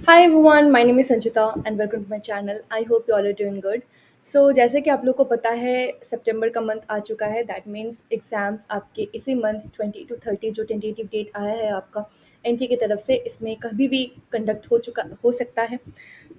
Hi everyone, my name is Sanchita and welcome to my channel. I hope you all are doing good. जैसे कि आप लोग को पता है सितंबर का मंथ आ चुका है। दैट मीन्स एग्ज़ाम्स आपके इसी मंथ 20 to 30 जो टेंटेटिव डेट आया है आपका एनटी की तरफ से, इसमें कभी भी कंडक्ट हो सकता है।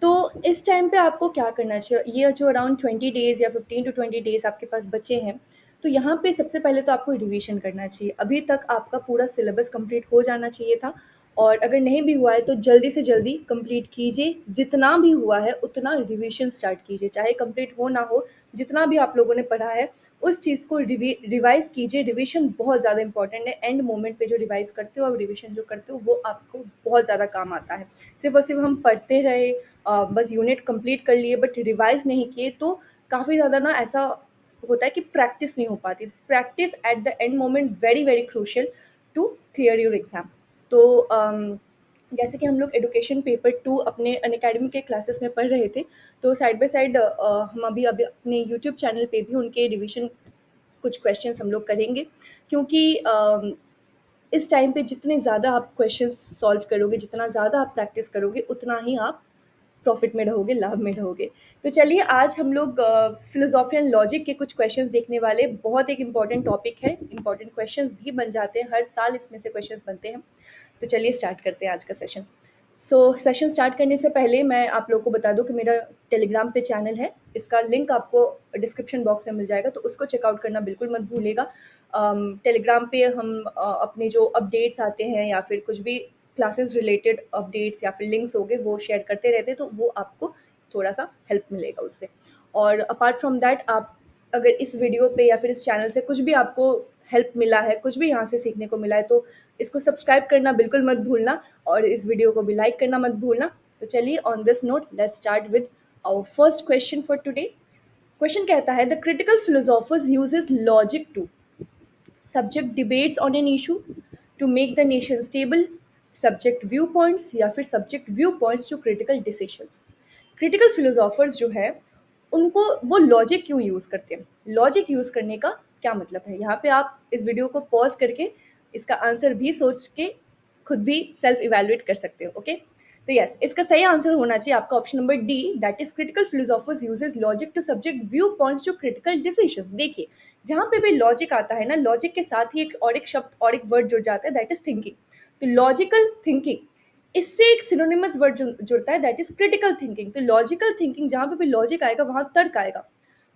तो इस टाइम पे आपको क्या करना चाहिए, ये जो अराउंड 20 डेज़ या 15 to 20 डेज़ आपके पास बचे हैं, तो यहाँ पे सबसे पहले तो आपको रिवीजन करना चाहिए। अभी तक आपका पूरा सिलेबस कंप्लीट हो जाना चाहिए था, और अगर नहीं भी हुआ है तो जल्दी से जल्दी कंप्लीट कीजिए। जितना भी हुआ है उतना रिवीजन स्टार्ट कीजिए, चाहे कंप्लीट हो ना हो। जितना भी आप लोगों ने पढ़ा है उस चीज़ को रिवाइज़ कीजिए। रिवीजन बहुत ज़्यादा इंपॉर्टेंट है। एंड मोमेंट पे जो रिवाइज़ करते हो और रिवीजन जो करते हो वो आपको बहुत ज़्यादा काम आता है। सिर्फ और सिर्फ हम पढ़ते रहे, बस यूनिट कंप्लीट कर लिए बट रिवाइज़ नहीं किए, तो काफ़ी ज़्यादा ना ऐसा होता है कि प्रैक्टिस नहीं हो पाती। Practice at the end moment very very crucial to clear your exam. तो जैसे कि हम लोग एजुकेशन पेपर 2 अपने अनअकैडमी के क्लासेस में पढ़ रहे थे, तो साइड बाय साइड हम अभी अभी अपने यूट्यूब चैनल पे भी उनके रिवीजन कुछ क्वेश्चंस हम लोग करेंगे। क्योंकि इस टाइम पे जितने ज़्यादा आप क्वेश्चंस सॉल्व करोगे, जितना ज़्यादा आप प्रैक्टिस करोगे, उतना ही आप प्रॉफिट में रहोगे, लाभ में रहोगे। तो चलिए आज हम लोग फिलोसॉफी एंड लॉजिक के कुछ क्वेश्चंस देखने वाले। बहुत एक इम्पॉर्टेंट टॉपिक है, इम्पॉर्टेंट क्वेश्चंस भी बन जाते हैं, हर साल इसमें से क्वेश्चंस बनते हैं। तो चलिए स्टार्ट करते हैं आज का सेशन। सेशन स्टार्ट करने से पहले मैं आप लोगों को बता दूं कि मेरा टेलीग्राम पे चैनल है, इसका लिंक आपको डिस्क्रिप्शन बॉक्स में मिल जाएगा, तो उसको चेकआउट करना बिल्कुल मत भूलिएगा। टेलीग्राम पे हम अपने जो अपडेट्स आते हैं या फिर कुछ भी क्लासेस रिलेटेड अपडेट्स या फिर लिंक्स हो गए वो शेयर करते रहते हैं, तो वो आपको थोड़ा सा हेल्प मिलेगा उससे। और अपार्ट फ्रॉम दैट, आप अगर इस वीडियो पे या फिर इस चैनल से कुछ भी आपको हेल्प मिला है, कुछ भी यहाँ से सीखने को मिला है, तो इसको सब्सक्राइब करना बिल्कुल मत भूलना और इस वीडियो को भी लाइक करना मत भूलना। तो चलिए on this note let's start with our first question for today. Question कहता है, the critical philosophers uses logic to subject debates on an issue, to make the nation stable, subject viewpoints या फिर subject viewpoints to critical decisions। critical philosophers जो है उनको वो logic क्यों use करते हैं, लॉजिक यूज़ करने का क्या मतलब है। यहाँ पे आप इस वीडियो को पॉज करके इसका आंसर भी सोच के खुद भी सेल्फ इवेलुएट कर सकते हो। ओके, तो यस, इसका सही आंसर होना चाहिए आपका option number D, that is critical philosophers uses logic to subject view points to critical decision. देखिए, जहाँ पे भी लॉजिक आता है ना, लॉजिक के साथ ही एक शब्द और एक वर्ड जुड़ जाता है, दैट इज थिंकिंग। तो लॉजिकल थिंकिंग, इससे एक सिनोनिमस वर्ड जुड़ता है, दैट इज क्रिटिकल थिंकिंग। तो लॉजिकल थिंकिंग, जहाँ पे भी लॉजिक आएगा वहाँ तर्क आएगा,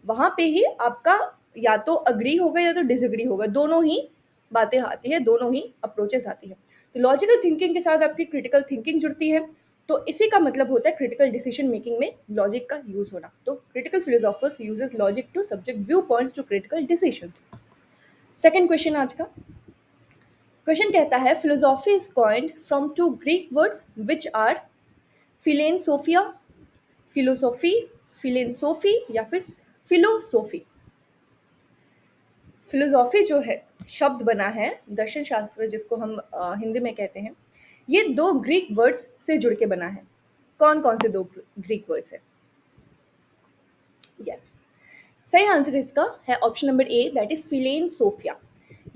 वहाँ पे ही आपका या तो अग्री होगा या तो डिसएग्री होगा, दोनों ही बातें आती है, दोनों ही अप्रोचेस आती है। तो लॉजिकल थिंकिंग के साथ आपकी क्रिटिकल थिंकिंग जुड़ती है, तो इसी का मतलब होता है क्रिटिकल डिसीजन मेकिंग में लॉजिक का यूज होना। तो critical philosophers uses logic to subject view points to critical decisions. Second question आज का। क्वेश्चन कहता है, philosophy is coined from two Greek words which are philein sophia, philosophy, philein sophy या फिर फिलोसोफी। फिलोसॉफी जो है शब्द बना है, दर्शन शास्त्र जिसको हम हिंदी में कहते हैं, ये दो ग्रीक वर्ड्स से जुड़ के बना है। कौन कौन से दो ग्रीक वर्ड्स है? यस, सही आंसर इसका है option number A, that is philein sophia.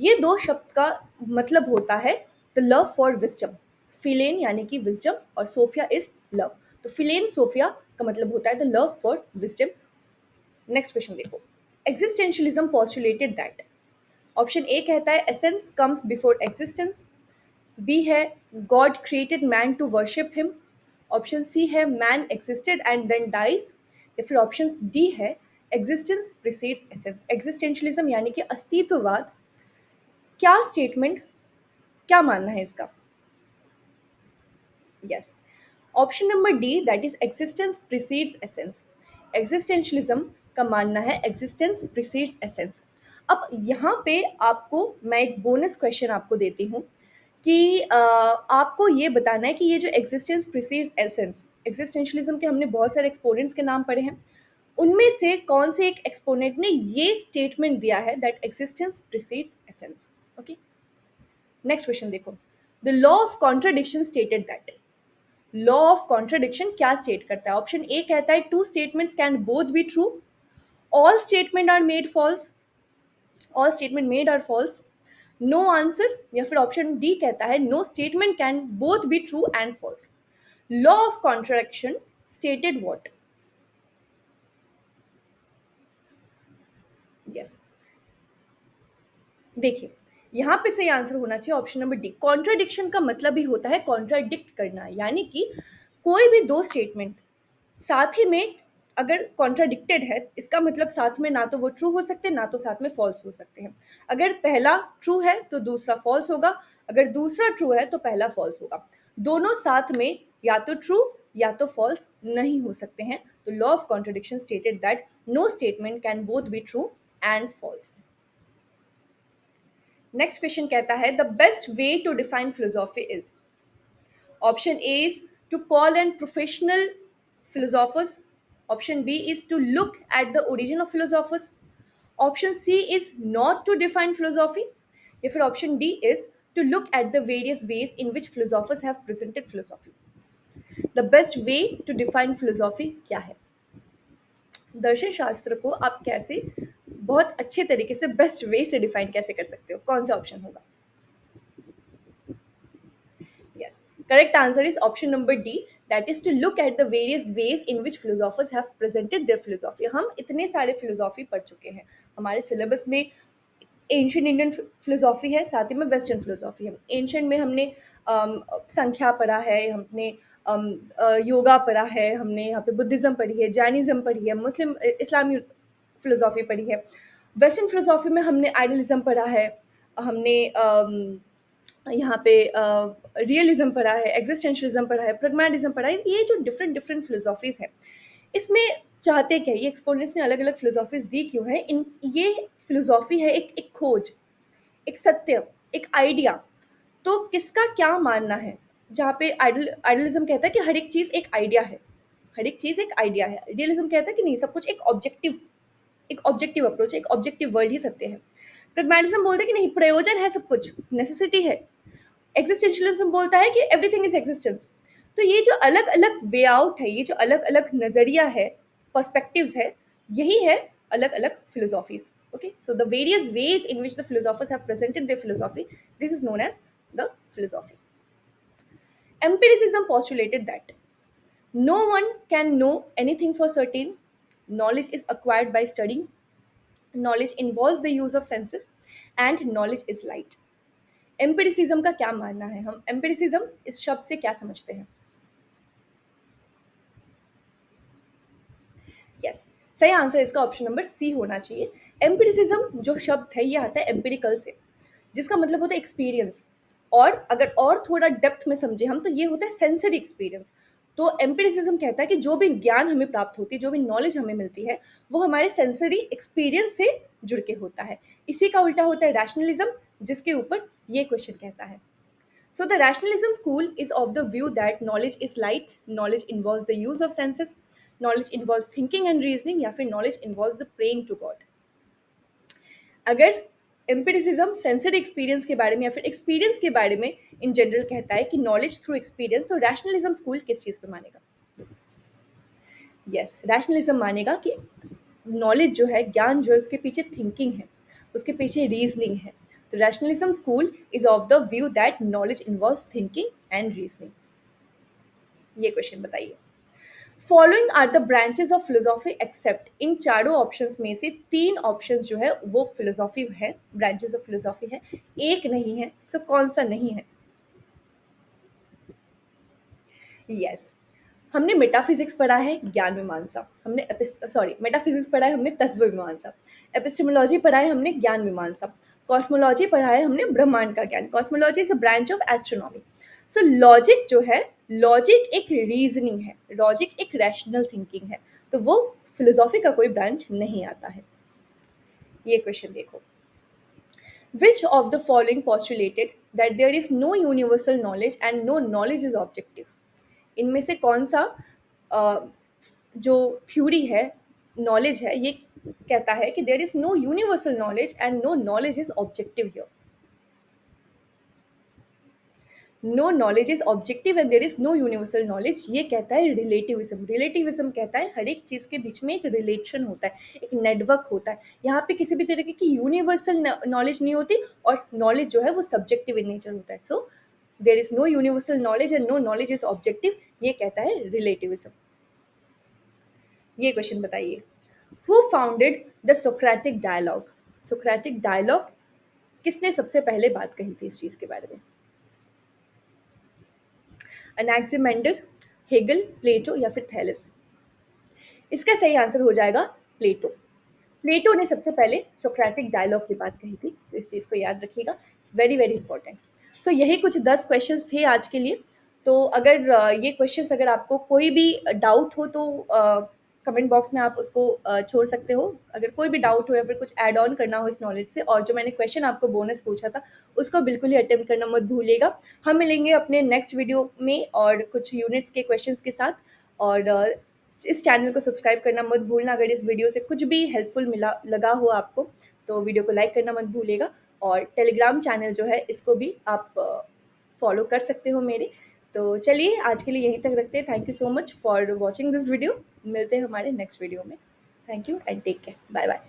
ये दो शब्द का मतलब होता है the love for wisdom. Philein यानी कि विजडम और सोफिया इज लव, तो फिलेन सोफिया का मतलब होता है the love for wisdom. Next question देखो। Existentialism postulated that, option A कहता है essence comes before existence, B है God created man to worship him, option C है man existed and then dies, या फिर ऑप्शन डी है existence precedes essence. Existentialism यानी कि अस्तित्ववाद, क्या स्टेटमेंट, क्या मानना है इसका? Yes, option number D, that is existence precedes essence. Existentialism का मानना है एग्जिस्टेंस प्रीसीड्स एसेंस। अब यहाँ पे आपको मैं एक बोनस क्वेश्चन आपको देती हूँ कि आपको ये बताना है कि ये जो एग्जिस्टेंस प्रीसीड्स एसेंस, एग्जिस्टेंशियलिज्म के हमने बहुत सारे एक्सपोनेंट्स के नाम पढ़े हैं, उनमें से कौन से एक एक्सपोनेंट ने ये स्टेटमेंट दिया है that existence precedes essence. Okay, next question देखो। The law of contradiction stated that, law of contradiction क्या स्टेट करता है? ऑप्शन ए कहता है two statements can both be true, all statement are made false, all statement made are false, no answer, या फिर option D कहता है no statement can both be true and false. Law of contradiction stated what? Yes, देखिए, यहाँ पे सही answer होना चाहिए ऑप्शन नंबर डी। कॉन्ट्रडिक्शन का मतलब ही होता है कॉन्ट्राडिक्ट करना, यानी कि कोई भी दो स्टेटमेंट साथ ही में अगर कॉन्ट्राडिक्टेड है, इसका मतलब साथ में ना तो वो ट्रू हो सकते हैं ना तो साथ में फॉल्स हो सकते हैं। अगर पहला ट्रू है तो दूसरा फॉल्स होगा, अगर दूसरा ट्रू है तो पहला फॉल्स होगा। दोनों साथ में या तो ट्रू या तो फॉल्स नहीं हो सकते हैं। तो law of contradiction stated that no statement can both be true and false. Next question कहता है the best way to define philosophy is. Option A is to call an professional philosophers. Option B is to look at the origin of philosophers. Option C is not to define philosophy. या फिर option D is to look at the various ways in which philosophers have presented philosophy. The best way to define philosophy क्या है? दर्शन शास्त्र को आप कैसे बहुत अच्छे तरीके से बेस्ट वे से डिफाइन कैसे कर सकते हो? कौन सा ऑप्शन होगा? Yes. Correct answer is option number D, that is to look at the various ways in which philosophers have presented their philosophy. हम इतने सारे फिलोसॉफी पढ़ चुके हैं, हमारे सिलेबस में एंशियंट इंडियन फिलोसॉफी है, साथ ही में वेस्टर्न फिलोसॉफी है। एंशियंट में हमने संख्या पढ़ा है, हमने योगा पढ़ा है, हमने यहाँ पे बुद्धिज़्म पढ़ी है, जैनिज़्म पढ़ी है, मुस्लिम इस्लामी फिलोसॉफी पढ़ी है। वेस्टर्न फिलोसॉफी में हमने आइडियलिज्म पढ़ा है, हमने यहाँ पे रियलिज्म पढ़ा है, एग्जिस्टेंशियलिज्म पढ़ा है, प्रैग्मैटिज्म पढ़ा है। ये जो डिफरेंट डिफरेंट फिलोसॉफीज़ हैं, इसमें चाहते क्या, ये एक्सपोनेंट्स ने अलग अलग फिलोसॉफीज़ दी क्यों है? इन ये फिलोसॉफी है एक एक खोज, एक सत्य, एक आइडिया। तो किसका क्या मानना है? जहाँ पे आइडियलिज्म कहता है कि हर एक चीज़ एक आइडिया है, हर एक चीज़ एक आइडिया है। रियलिज्म कहता है कि नहीं, सब कुछ एक ऑब्जेक्टिव अप्रोच, एक ऑब्जेक्टिव वर्ल्ड ही सत्य है। प्रैग्मैटिज्म बोलता है कि नहीं, प्रयोजन है सब कुछ, नेसेसिटी है। एग्जिस्टेंशियलिज्म बोलता है कि एवरीथिंग इज एग्जिस्टेंस। तो ये जो अलग अलग वे आउट है, ये जो अलग अलग नज़रिया है, पर्सपेक्टिव्स है, यही है अलग अलग philosophies. Okay, so the various ways in which the philosophers have presented their philosophy, this is known as the philosophy. Empiricism postulated that no one can know anything for certain, knowledge is acquired by studying, knowledge involves the use of senses, and knowledge is light. Empiricism का क्या मानना है? हम empiricism इस शब्द से क्या समझते हैं? यस, सही आंसर इसका ऑप्शन नंबर सी होना चाहिए। एम्पिरिसिज्म जो शब्द है, ये आता है एम्पिरिकल से, जिसका मतलब होता है एक्सपीरियंस। और अगर और थोड़ा डेप्थ में समझे हम, तो ये होता है सेंसरी एक्सपीरियंस। तो एम्पिरिसिज्म कहता है कि जो भी ज्ञान हमें प्राप्त होती है, जो भी नॉलेज हमें मिलती है, वो हमारे सेंसरी एक्सपीरियंस से जुड़ के होता है। इसी का उल्टा होता है रैशनलिज्म, जिसके ऊपर ये क्वेश्चन कहता है। So the rationalism school is of the view that knowledge is light, knowledge involves the use of senses, knowledge involves thinking and reasoning, या फिर knowledge involves the praying to God. अगर empiricism sensory experience के बारे में या फिर experience के बारे में इन जनरल कहता है कि नॉलेज थ्रू एक्सपीरियंस, तो रैशनलिज्म स्कूल किस चीज़ पे मानेगा? यस, रैशनलिज्म मानेगा कि नॉलेज जो है, ज्ञान जो है, उसके पीछे थिंकिंग है, उसके पीछे रीजनिंग है। तो rationalism school is of the view that knowledge involves thinking and reasoning. ये क्वेश्चन बताइए। Following are the branches of philosophy except, इन चारों ऑप्शंस में से तीन ऑप्शंस जो है वो फिलोसॉफी है, ब्रांचेस ऑफ फिलोसॉफी है, एक नहीं है। सो कौन सा नहीं है? यस, हमने मेटाफिजिक्स पढ़ा है, ज्ञान मीमांसा, हमने मेटाफिजिक्स पढ़ा है हमने, तत्व मीमांसा। एपिस्टेमोलॉजी पढ़ा है हमने, ज्ञान मीमांसा। कॉस्मोलॉजी पढ़ा है हमने, ब्रह्मांड का ज्ञान। Cosmology is a branch of astronomy. So logic जो है, लॉजिक एक रीजनिंग है, लॉजिक एक रैशनल थिंकिंग है, तो वो फिलोसॉफी का कोई ब्रांच नहीं आता है। ये क्वेश्चन देखो, which of the following postulated that there is no universal knowledge and no knowledge is objective? इनमें से कौन सा जो थ्योरी है, नॉलेज है, ये कहता है कि there is no universal knowledge and no knowledge is objective here? No knowledge is objective and there is no universal knowledge, ये कहता है रिलेटिविज्म। रिलेटिविज्म कहता है हर एक चीज़ के बीच में एक रिलेशन होता है, एक नेटवर्क होता है। यहाँ पे किसी भी तरीके की यूनिवर्सल नॉलेज नहीं होती, और नॉलेज जो है वो सब्जेक्टिव इन नेचर होता है। So there is no universal knowledge and no knowledge is objective, ये कहता है रिलेटिविज्म। ये क्वेश्चन बताइए, who founded the Socratic dialogue? Socratic dialogue किसने सबसे पहले बात कही थी इस चीज़ के बारे में? अनैक्सिमेंडर, हेगल, प्लेटो या फिर थैलेस? इसका सही आंसर हो जाएगा प्लेटो। प्लेटो ने सबसे पहले सोक्रेटिक डायलॉग की बात कही थी, तो इस चीज़ को याद रखिएगा, इट्स वेरी वेरी इंपॉर्टेंट। सो यही कुछ 10 क्वेश्चंस थे आज के लिए। तो अगर ये क्वेश्चंस अगर आपको कोई भी डाउट हो तो कमेंट बॉक्स में आप उसको छोड़ सकते हो। अगर कोई भी डाउट हो या फिर कुछ ऐड ऑन करना हो इस नॉलेज से, और जो मैंने क्वेश्चन आपको बोनस पूछा था उसको बिल्कुल ही अटेम्प्ट करना मत भूलिएगा। हम मिलेंगे अपने नेक्स्ट वीडियो में और कुछ यूनिट्स के क्वेश्चंस के साथ। और इस चैनल को सब्सक्राइब करना मत भूलना। अगर इस वीडियो से कुछ भी हेल्पफुल मिला लगा हो आपको तो वीडियो को लाइक करना मत भूलिएगा। और टेलीग्राम चैनल जो है इसको भी आप फॉलो कर सकते हो मेरे। तो चलिए आज के लिए यहीं तक रखते हैं। Thank you so much for watching this video. मिलते हैं हमारे नेक्स्ट वीडियो में। Thank you and take care, bye bye.